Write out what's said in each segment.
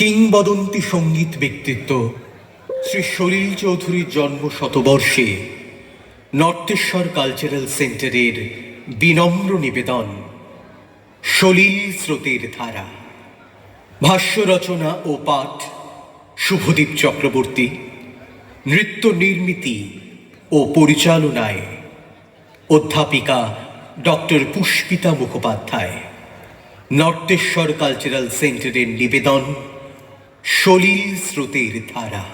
কিংবদন্তি সঙ্গীত ব্যক্তিত্ব শ্রী সলিল চৌধুরীর জন্ম শতবর্ষে নর্তেশ্বর কালচারাল সেন্টারের বিনম্র নিবেদন সলিল স্রোতের ধারা। ভাষ্য রচনা ও পাঠ শুভদীপ চক্রবর্তী। নৃত্য নির্মিতি ও পরিচালনায় অধ্যাপিকা ডক্টর পুষ্পিতা মুখোপাধ্যায়। নর্তেশ্বর কালচারাল সেন্টারের নিবেদন সলিল স্রোতের ধারা।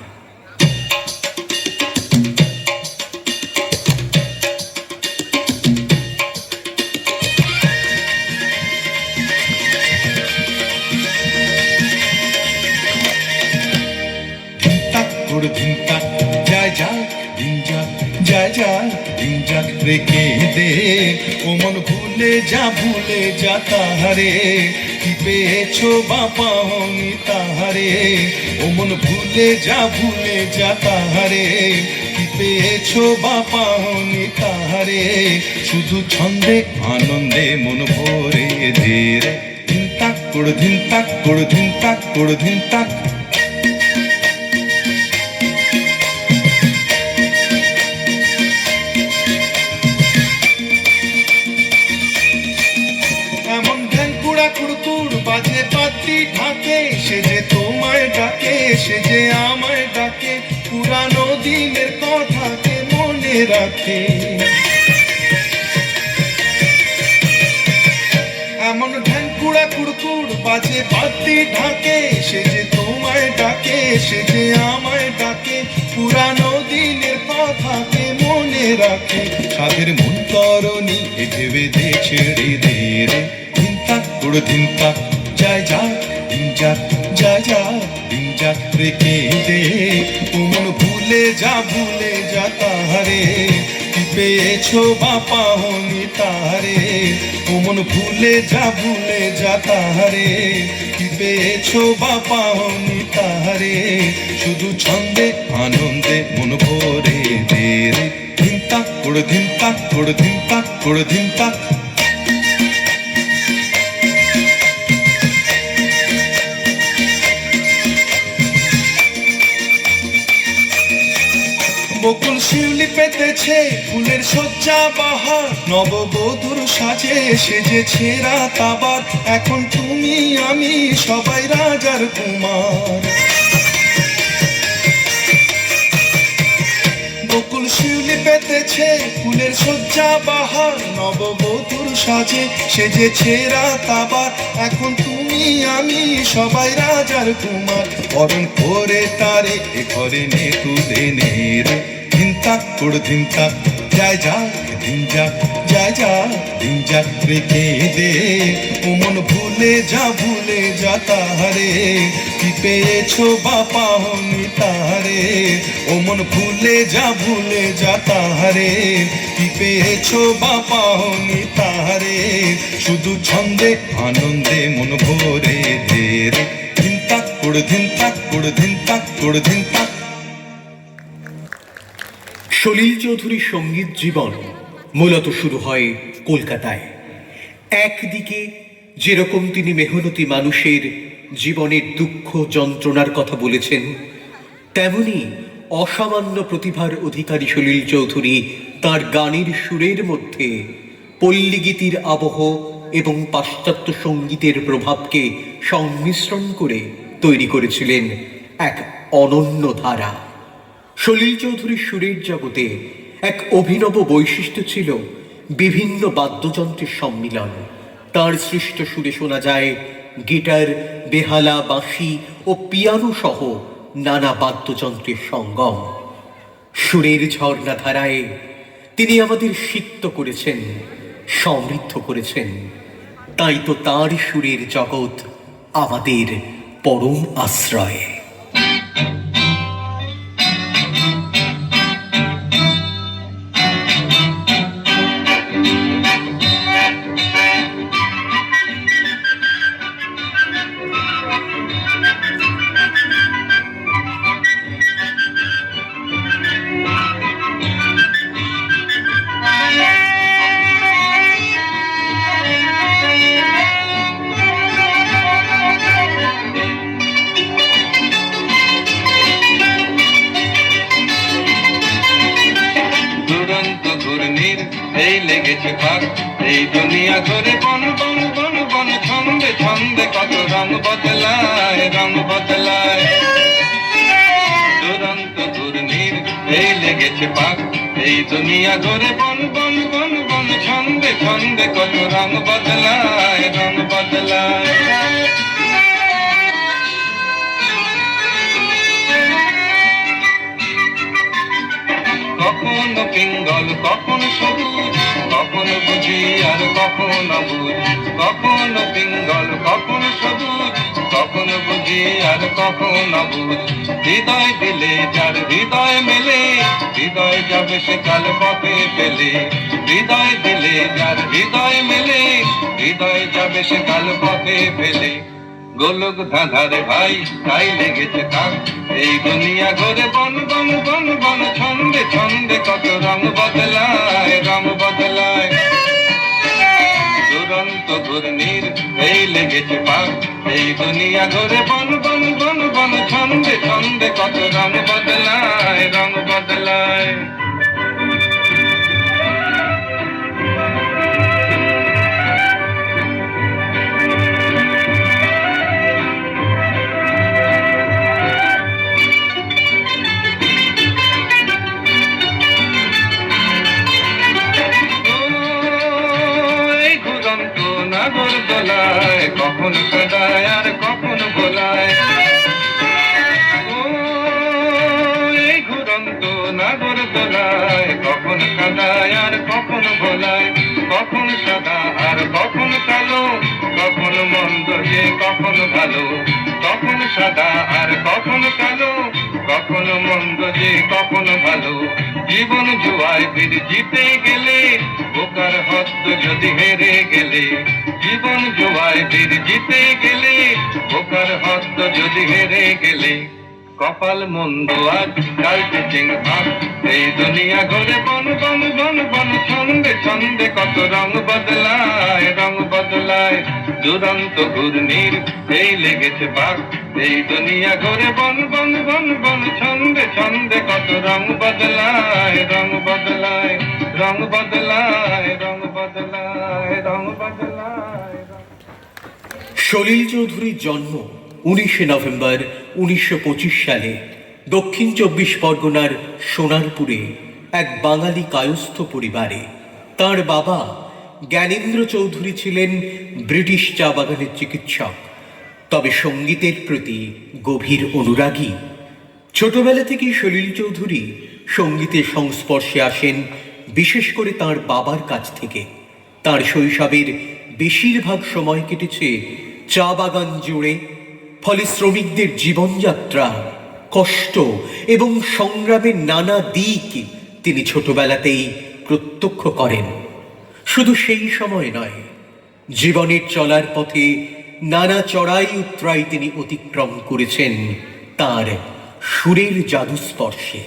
রেখে দে ও মন ভুলে যা তাহারে কি পেয়েছো বাবা হনি তাহারে ও মন ভুলে যা তাহারে কি পেয়েছো বাবা হনি তাহারে শুধু ছন্দে আনন্দে মন ভরে দে রে ধিন তাক করে ধিন তাক করে ধিন তাক করে ধিন তাক। বাজে পাতি ঢাকে সে যে তোমায় ডাকে সে যে আমায় ডাকে পুরানো দিনের কথাকে মনে রাখে। এমন ঢ্যাং কুড়া কুড়কুড় বাজে পাতি ঢাকে সে যে তোমায় ডাকে সে যে আমায় ডাকে পুরানো দিনের কথাকে মনে রাখে। সাধের মন তরণী হেঁটে বেঁধে ছেড়ে দে রে ধিন তাক করে ধিন তাক যায় দিন যাক রেখে দে ও মন ভুলে যা তাহারে কি পেয়েছো বাপা হনি তাহারে ও মন ভুলে যা তাহারে কি পেয়েছো বাপা হনি তাহারে শুধু ছন্দে আনন্দে মন ভরে দে রে ধিন তাক করে ধিন তাক করে ধিন তাক করে ধিন তাক। বকুল শিউলি পেতেছে ফুলের সজ্জা বাহার নববধূর সাজে সেজেছে রাত আবার এখন তুমি আমি সবাই রাজার কুমার। বকুল শিউলি পেতেছে ফুলের সজ্জা বাহার নববধূর সাজে সেজেছে রাত আবার এখন তুমি আমি সবাই রাজার কুমার। বরণ করে তারে এ ঘরে নে তুলে নে রে ধিন তাক করে ধিন তাক যায় দিন যাক রেখে দে ও মন ভুলে যা তাহারে কি পেয়েছো বাপা হনি তাহারে ও মন ভুলে যা তাহারে কি পেয়েছো বাপা হনি তাহারে শুধু ছন্দে আনন্দে মন ভরে দে রে ধিন তাক করে ধিন তাক করে ধিন তাক করে ধিন তাক। সলিল চৌধুরীর সঙ্গীত জীবন মূলত শুরু হয় কলকাতায়। একদিকে যেরকম তিনি মেহনতি মানুষের জীবনের দুঃখ যন্ত্রণার কথা বলেছেন, তেমনি অসামান্য প্রতিভার অধিকারী সলিল চৌধুরী তার গানের সুরের মধ্যে পল্লীগীতির আবহ এবং পাশ্চাত্য সঙ্গীতের প্রভাবকে সংমিশ্রণ করে তৈরি করেছিলেন এক অনন্য ধারা। সলিল চৌধুরীর সুরের জগতে এক অভিনব বৈশিষ্ট্য ছিল বিভিন্ন বাদ্যযন্ত্রের সম্মিলন। তার সৃষ্ট সুরে শোনা যায় গিটার, বেহালা, বাঁশি ও পিয়ানো সহ নানা বাদ্যযন্ত্রের সঙ্গম। সুরের ঝর্ণাধারায় তিনি আমাদের সিক্ত করেছেন, সমৃদ্ধ করেছেন। তাই তো তার সুরের জগৎ আমাদের পরম আশ্রয়। লেগেছে ভাগ এই দুনিয়া ঘরে বন বন বন বন ছন্দে ছন্দে কত রং বদলায় রং বদলায় দুরন্ত ঘূর্ণির এই লেগেছে পাক এই দুনিয়া ঘরে বন বন বন বন ছন্দে ছন্দে কত রং বদলায় রং বদলায় কখনো পিঙ্গল কখনো সবুজ কখনো বুঝি আর কখনো অবুঝ কখনো পিঙ্গল কখনো সবুজ কখনো বুঝি আর কখনো অবুঝ হৃদয় দিলে যার হৃদয় মেলে হৃদয় যাবে সে কাল পথে পেলে হৃদয় দিলে যার হৃদয় মেলে হৃদয় যাবে সে কাল পথে পেলে গোলক ধাঁধারে ভাই তাই লেগেছে থাক এই দুনিয়া ঘরে বন বন বন বন ছন্দে ছন্দে কত রং বদলায় রং বদলায় দুরন্ত ঘূর্ণির এই লেগেছে পাক এই দুনিয়া ঘরে বন বন বন বন ছন্দে ছন্দে কত রং বদলায় রং বদলায় নাগর দোলায় কখন কাদায় আর কখন ভোলায় এই ঘুরন্ত নাগর দোলায় কখন কাদায় আর কখন ভোলায় কখন সাদা আর কখন কালো কখন মন্দ যে কখন ভালো কখন সাদা আর কখন কালো কখন মন্দ যে কখন ভালো জীবন জুয়ায় ফির জিতে গেলে বোকার হস্ত যদি হেরে গেলে জীবন জুয়ায় ফির জিতে গেলে বোকার হস্ত যদি হেরে গেলে কপাল মন্দ আজ কালকে চিং ভাগ এই দুনিয়া ঘরে বন বন বন বন ছন্দে ছন্দে কত রং বদলায় রং বদলায় দুরন্ত ঘূর্ণির এই লেগেছে পাক এই দুনিয়া ঘরে বন বন বন বন ছন্দে ছন্দে কত রং বদলায় রং বদলায় রং বদলায় রং বদলায় রং বদলায় সলিল চৌধুরীর জন্ম 19 নভেম্বর 1925 সালে দক্ষিণ চব্বিশ পরগনার সোনারপুরে এক বাঙালি কায়স্থ পরিবারে। তার বাবা জ্ঞানেন্দ্র চৌধুরী ছিলেন ব্রিটিশ চা বাগানের চিকিৎসক, তবে সঙ্গীতের প্রতি গভীর অনুরাগী। ছোটবেলা থেকেই সলিল চৌধুরী সঙ্গীতের সংস্পর্শে আসেন, বিশেষ করে তার বাবার কাছ থেকে। তার শৈশবের বেশিরভাগ সময় কেটেছে চা বাগান জুড়ে, ফলে শ্রমিকদের জীবনযাত্রা, কষ্ট এবং সংগ্রামের নানা দিক তিনি ছোটবেলাতেই প্রত্যক্ষ করেন। শুধু সেই সময় নয়, জীবনের চলার পথে নানা চড়াই উতরাই তিনি অতিক্রম করেছেন তার সুরের জাদুস্পর্শে।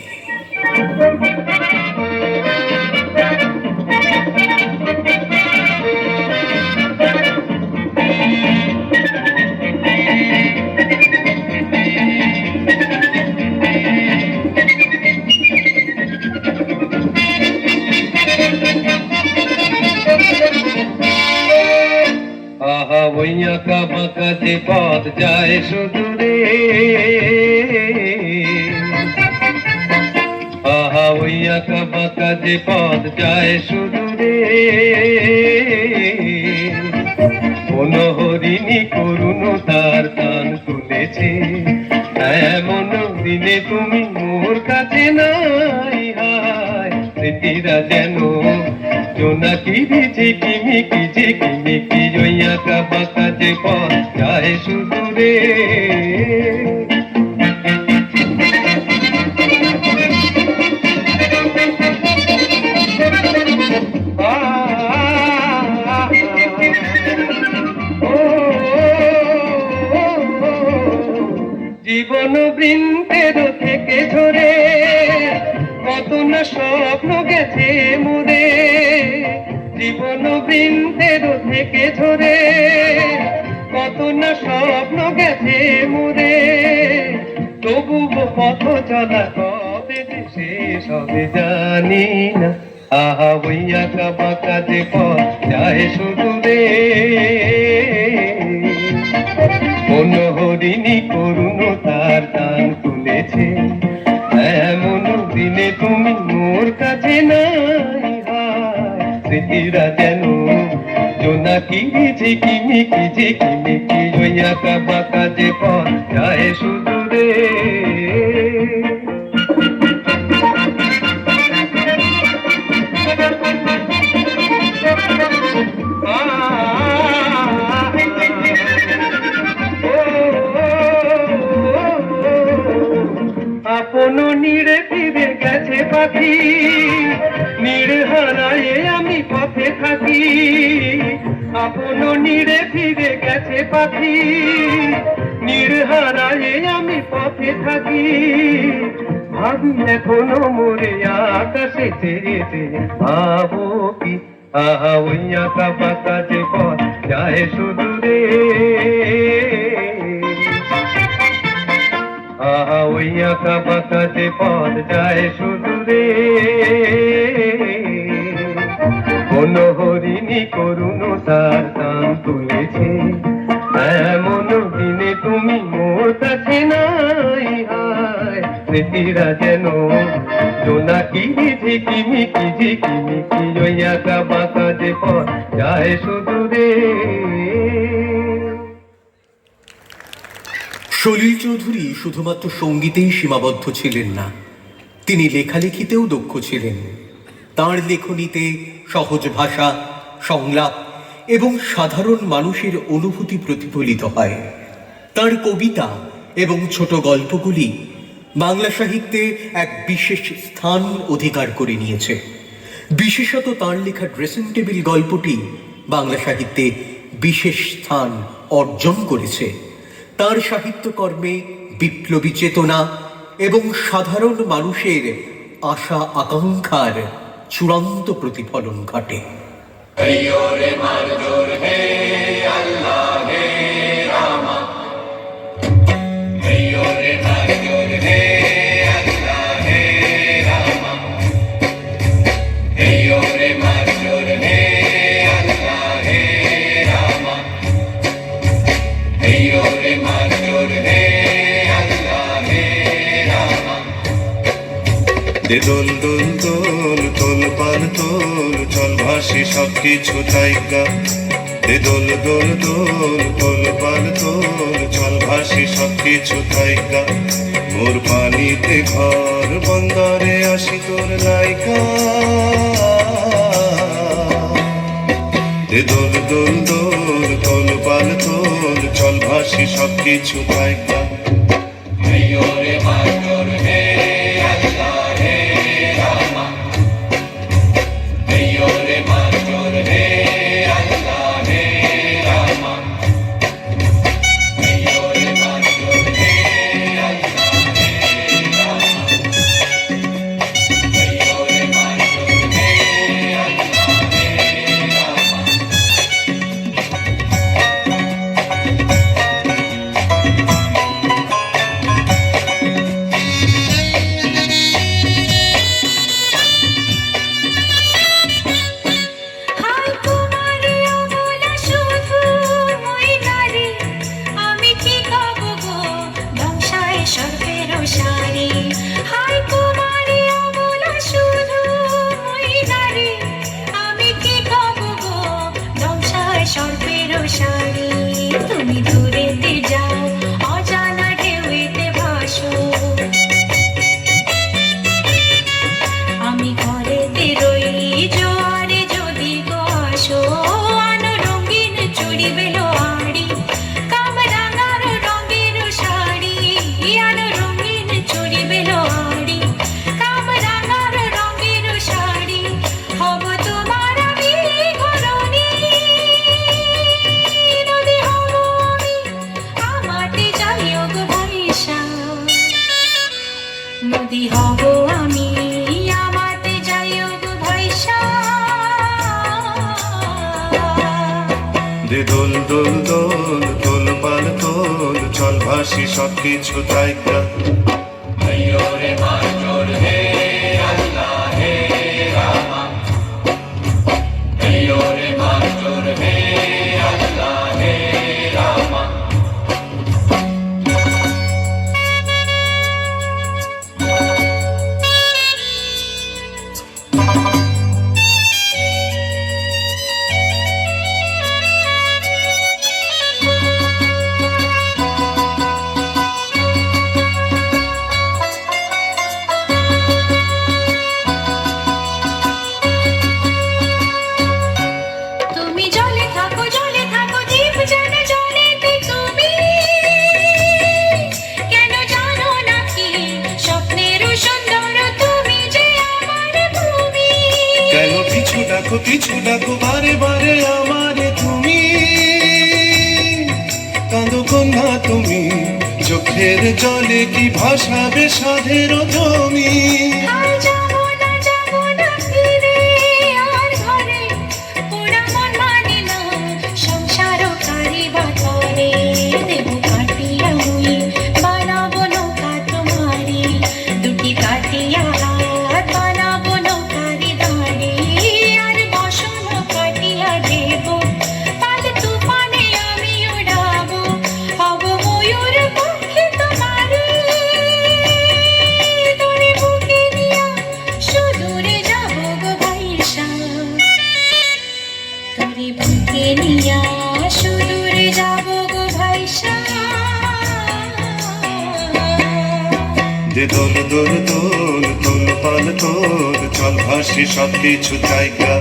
আহা ওই আঁকা বাঁকা যে পথ যায় সুদূরে, আহা ওই আঁকা বাঁকা যে পথ যায় সুদূরে, মনোহরিণী করুণ তার টান তুলেছে, এমন দিনে তুমি মোর কাছে নাই, হায় স্মৃতিরা যেন জোনাকিরি ঝিকিমিকি ঝিকিমিকি, ওই আঁকা বাঁকা যে পথ যায় সুদূরে। জীবন বৃন্তের থেকে ঝরে কত না স্বপ্ন গেছে মুরে, জীবন বৃন্তের থেকে ঝরে কত না স্বপ্ন গেছে মুরে, তবু পথ চলা কবে শেষ হবে জানি না, আহা ওই আঁকা বাঁকা যে পথ যায় শুধু রে, মনোহরিণী করুণ তার দান তুলেছে, এমন দিনে তুমি মোর কাছে নাই, হায় স্মৃতিরা যেন জোনাকি ঝিকিমিকি ঝিকিমিকি, ওই আঁকা বাঁকা যে পথ যায় শুধু রে। আপন নীড়ে ফিরে গেছে পাখি, নীড় হারায়ে আমি পথে থাকি, আপন নীড়ে ফিরে গেছে পাখি, নীড় হারায়ে আমি পথে থাকি, ভাবি এখনো মোরে আকাশে চেয়েছে, ভাবো কি আহা ওই আঁকা বাঁকা যে পথ যায় শুধু রে, আহা ওই আঁকা বাঁকা যে পথ যায় শুধু রে, মনোহরিণী করুণ তার দান তুলেছে, এমন দিনে তুমি মোর কাছে নাই, হায় স্মৃতিরা যেন জোনাকি ঝিকিমিকি ঝিকিমিকি, ওই আঁকা বাঁকা যে পথ যায় শুধু রে। সলিল চৌধুরী শুধুমাত্র সঙ্গীতেই সীমাবদ্ধ ছিলেন না, তিনি লেখালেখিতেও দক্ষ ছিলেন। তাঁর লেখনীতে সহজ ভাষা, সংলাপ এবং সাধারণ মানুষের অনুভূতি প্রতিফলিত হয়। তাঁর কবিতা এবং ছোট গল্পগুলি বাংলা সাহিত্যে এক বিশেষ স্থান অধিকার করে নিয়েছে। বিশেষত তাঁর লেখা ড্রেসিং টেবিল গল্পটি বাংলা সাহিত্যে বিশেষ স্থান অর্জন করেছে। তার সাহিত্যকর্মে বিপ্লবী চেতনা এবং সাধারণ মানুষের আশা আকাঙ্ক্ষার চূড়ান্ত প্রতিফলন ঘটে। দোল দোল দোল তোল পান তোল, চল ভাসি সব কিছু থাইকা, দোল দোল দোল তোল পান তোল, চল ভাসি সব কিছু থাইকা, মোর পানিতে ঘর বন্দরে আসি তোর নাইকা, দোল দোল দোল তোল পান তোল, চল ভাসি সব কিছু থাইকা। তুমি দূরেতে যাও, অজানা ঢেউতে ভাসো, আমি ঘরেতে রই, জোয়ারে যদি গো আসো, আনো রঙিন চুড়ি বেলো আড়ি, কামরাঙার রঙের শাড়ি, আনো রঙিন চুড়ি বেলো আড়ি, কামরাঙার রঙের শাড়ি, হব তোমার আমি ঘরণী, নদী হব আমি আমাতে যাইও গো ভাইসা, নদী হব আমি আমাতে যাইও গো ভাইসা। দোল দোল দোল তোল পান তোল, চল ভাসি সব কিছু থাইকা, চোখের জলে কি ভাসাবে সাধের জমি। আর যাবো না ফিরে আর ঘরে, পোড়া মন মানে না সংসারও কারিবা করে। দেবো কাটিয়া মুই বানাবো নৌকা তোমারে, দুটি কাটিয়া হাত বানাবো নৌকারি দাঁড়ে। আর বসন কাটিয়া দেবো পাল তুফানে আমি উড়াবো, হব ময়ূর পক্ষী তোমারে। তোরে বুকে নিয়া সুদূরে যাবো গো ভাইসা, তোরে বুকে নিয়া সুদূরে যাবো গো ভাইসা। যে দোল দোল দোল দোল পাল তোল, চল ভাসি সব কিছু জায়গা।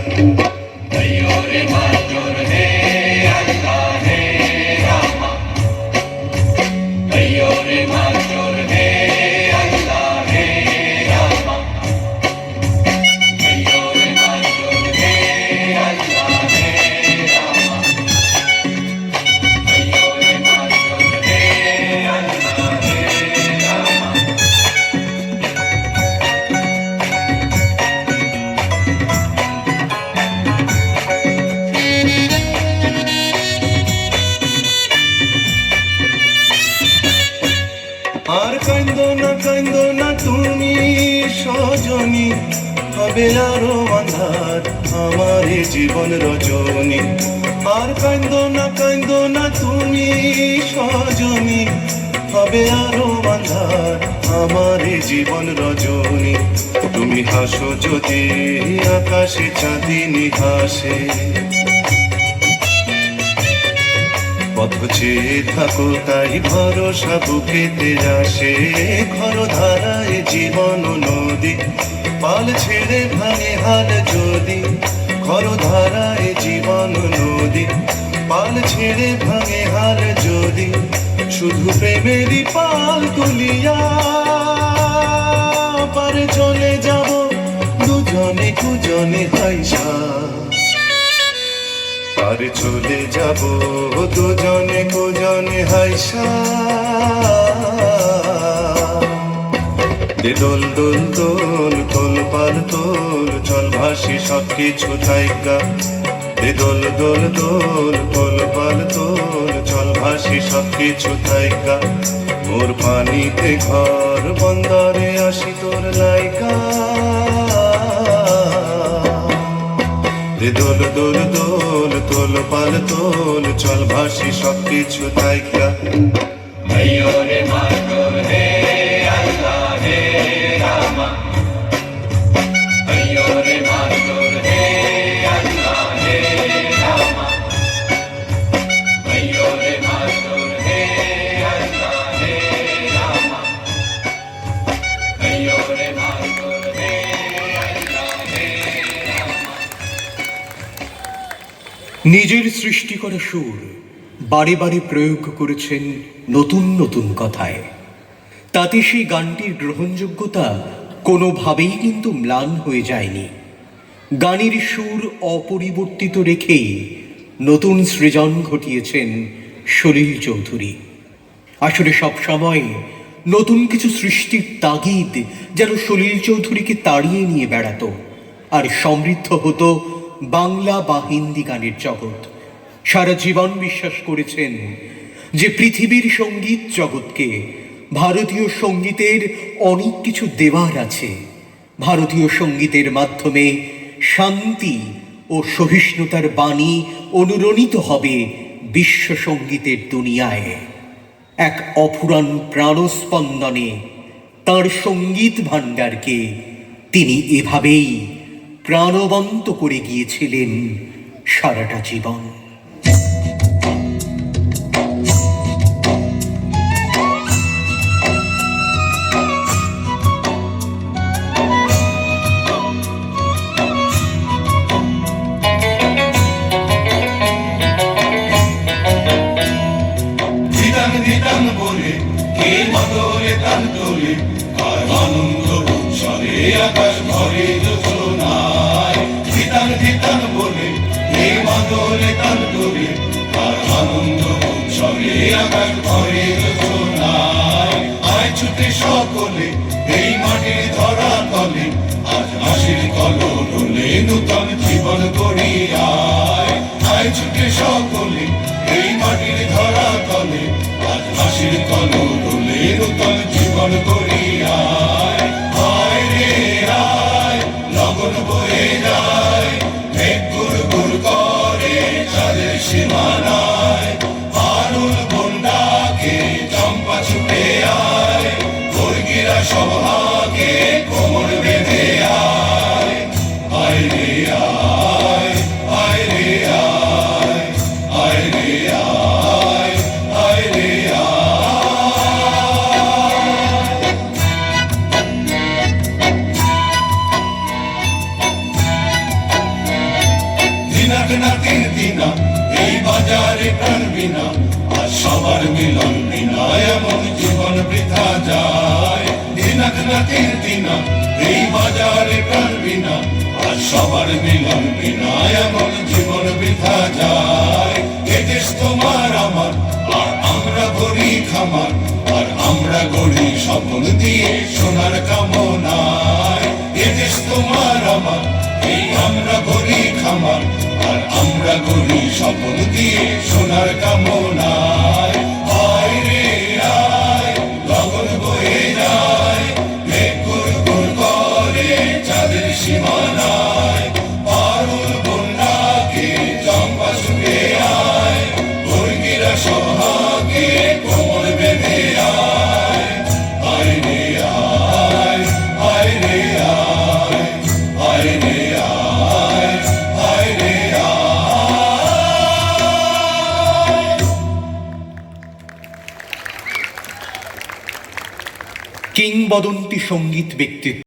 আর কান্দো না তুমি সজনী, হবে আরো আন্ধার আমার এ জীবন রজনী। আর কান্দো না তুমি সজনী, হবে আরো আন্ধার আমার এ জীবন রজনী। তুমি হাসো যদি আকাশে চাঁদিনী হাসে, পথ চেয়ে থাকো তাই ভরসা বুকেতে আসে। ঘর ধারায় জীবন নদী, পাল ছেড়ে ভাঙে হাল যদি। ঘর ধারায় জীবন নদী, পাল ছেড়ে ভাঙে হাল যদি। শুধু প্রেমেরই পাল তুলিয়া পারে চলে যাব দুজনে কুজনে হাইসা। পারে চলে যাব দুজনে কুজনে হাইসা। দোল দোল দোল দোল পাল তোল, চল ভাসি সব কিছু জায়গা। দোল দোল দোল দোল পাল তোল, চল ভাসি সব কিছু জায়গা। মোর পানিতে ঘর বন্দরে আসি তোর লাইকা। দোল দোল দোল দোল পাল তোল, চল ভাসি সব কিছু জায়গা। নিজের সৃষ্টি করা সুর বারে বারে প্রয়োগ করেছেন নতুন নতুন কথায়। তাতে সেই গানটির গ্রহণযোগ্যতা কোনোভাবেই কিন্তু ম্লান হয়ে যায়নি। গানের সুর অপরিবর্তিত রেখেই নতুন সৃজন ঘটিয়েছেন সলিল চৌধুরী। আসলে সবসময় নতুন কিছু সৃষ্টির তাগিদ যেন সলিল চৌধুরীকে তাড়িয়ে নিয়ে বেড়াতো, আর সমৃদ্ধ হতো বাংলা বা হিন্দি গানের জগৎ। সারা জীবন বিশ্বাস করেছেন যে পৃথিবীর সঙ্গীত জগৎকে ভারতীয় সঙ্গীতের অনেক কিছু দেওয়ার আছে। ভারতীয় সঙ্গীতের মাধ্যমে শান্তি ও সহিষ্ণুতার বাণী অনুরণিত হবে বিশ্ব সঙ্গীতের দুনিয়ায়। এক অফুরান প্রাণস্পন্দনে তাঁর সঙ্গীত ভাণ্ডারকে তিনি এভাবেই প্রাণবন্ত করে গিয়েছিলেন সারাটা জীবন। দিতাম বলে কে মদরে তান তোলে, আর আনন্দ উৎসবে আকাশ ভরে যোজনায়। দিতাম বলে কে মদরে তান তোলে, আর আনন্দ উৎসবে আকাশ ভরে যোজনায়। সকলে এই মাটির ধরা তলে আজ হাসির কলরলে নূতন জীবন গড়ি আয় আয় ছুটে সকলে এই মাটির ধরা তলে আজ হাসির কলরলে নূতন জীবন গড়ি আয় আয় রে আয় লগন বয়ে যায় মেঘ গুড় গুড় করে চাঁদের সীমানায় আরুল বন্ডাকে চম্পা ছুটে আয় বর্গিরা সভাকে কোমর বেঁধে আয় আয় রে আয় আয় রে আয় আয় রে আয় আয় রে আয় দিনাক না তিন দিনা এই বাজারে প্রাণ বিনা আজ সবার মিলন বিনা এমন জীবন বৃথা যায় দিনাক না তিন দিনা এই বাজারে প্রাণ বিনা আজ সবার মিলন বিনা এমন জীবন বৃথা যায় এ দেশ তোমার আমার আর আমরা গড়ি খামার আর আমরা গড়ি স্বপ্ন দিয়ে সোনার কামনায় এ দেশ তোমার আমার এই আমরা গড়ি খামার আর আমরা গড়ি স্বপ্ন দিয়ে সোনার কামনায় আয় রে আয় লগন বয়ে যায় মেঘ গুড় গুড় করে চাঁদের সীমানায় পারুল বন্যাকে চম্পা ছুটে আয় বর্গিরা সভাকে কোমর বেঁধে আয় আয় রে আয় আয় রে আয় আয় রে আয় আয় রে আয় কিংবদন্তি সঙ্গীত ব্যক্তিত্ব